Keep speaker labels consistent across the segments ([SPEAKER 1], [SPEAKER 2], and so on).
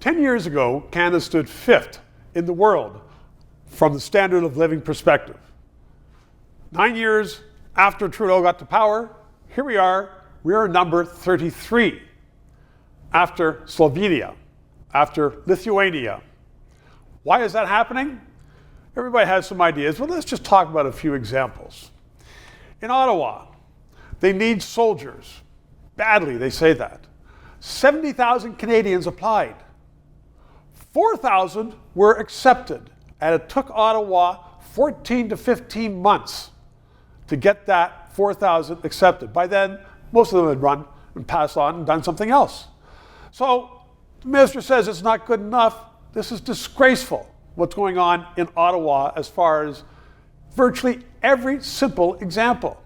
[SPEAKER 1] 10 years ago, Canada stood 5th in the world from the standard of living perspective. 9 years after Trudeau got to power, here we are number 33, after Slovenia, after Lithuania. Why is that happening? Everybody has some ideas, but let's just talk about a few examples. In Ottawa, they need soldiers. Badly, they say that. 70,000 Canadians applied. 4,000 were accepted, and it took Ottawa 14 to 15 months to get that 4,000 accepted. By then, most of them had run and passed on and done something else. So the minister says it's not good enough. This is disgraceful, what's going on in Ottawa as far as virtually every simple example.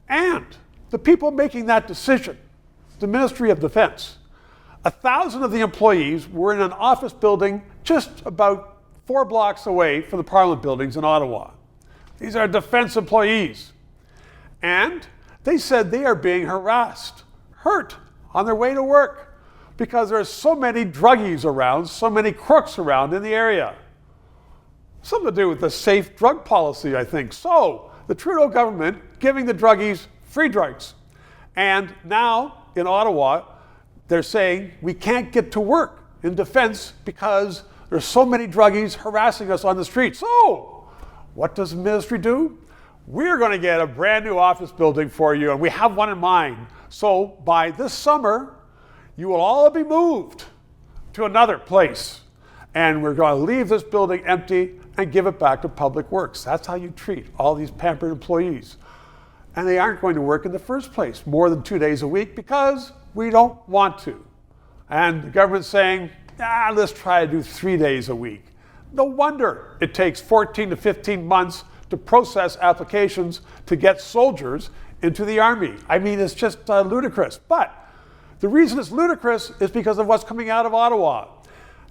[SPEAKER 1] And the people making that decision, the Ministry of Defense, 1,000 of the employees were in an office building just about 4 blocks away from the Parliament buildings in Ottawa. These are defense employees. And they said they are being harassed, hurt on their way to work because there are so many druggies around, so many crooks around in the area. Something to do with the safe drug policy, I think. So the Trudeau government giving the druggies free drugs. And now in Ottawa, they're saying we can't get to work in defense because there's so many druggies harassing us on the street. So what does the ministry do? We're going to get a brand new office building for you, and we have one in mind. So by this summer, you will all be moved to another place. And we're going to leave this building empty and give it back to Public Works. That's how you treat all these pampered employees. And they aren't going to work in the first place more than 2 days a week because we don't want to. And the government's saying, let's try to do 3 days a week. No wonder it takes 14 to 15 months to process applications to get soldiers into the army. I mean, it's just ludicrous. But the reason it's ludicrous is because of what's coming out of Ottawa.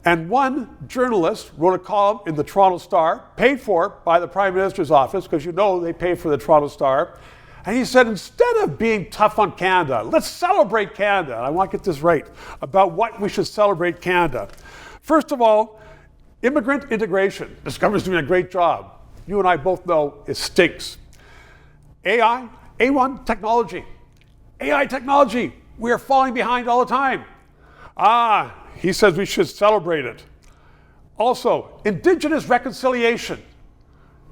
[SPEAKER 1] And one journalist wrote a column in the Toronto Star, paid for by the Prime Minister's office, because you know they pay for the Toronto Star. And he said, instead of being tough on Canada, let's celebrate Canada. And I want to get this right about what we should celebrate Canada. First of all, immigrant integration. This government's doing a great job. You and I both know it stinks. AI, A1 technology. AI technology, we are falling behind all the time. He says we should celebrate it. Also, Indigenous reconciliation.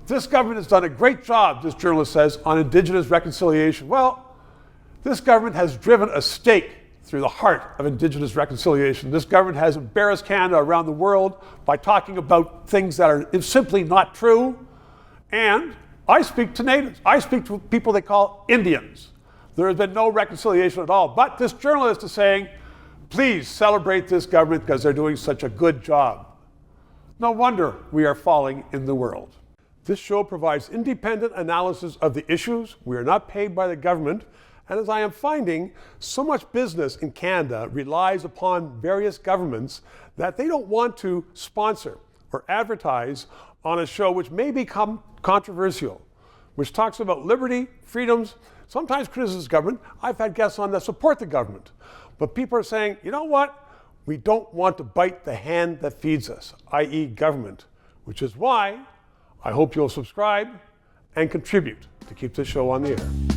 [SPEAKER 1] This government has done a great job, this journalist says, on Indigenous reconciliation. Well, this government has driven a stake through the heart of Indigenous reconciliation. This government has embarrassed Canada around the world by talking about things that are simply not true. And I speak to natives. I speak to people they call Indians. There has been no reconciliation at all. But this journalist is saying, please celebrate this government because they're doing such a good job. No wonder we are falling in the world. This show provides independent analysis of the issues. We are not paid by the government. And as I am finding, so much business in Canada relies upon various governments that they don't want to sponsor or advertise on a show which may become controversial, which talks about liberty, freedoms, sometimes criticizes government. I've had guests on that support the government. But people are saying, you know what? We don't want to bite the hand that feeds us, i.e. government, which is why I hope you'll subscribe and contribute to keep this show on the air.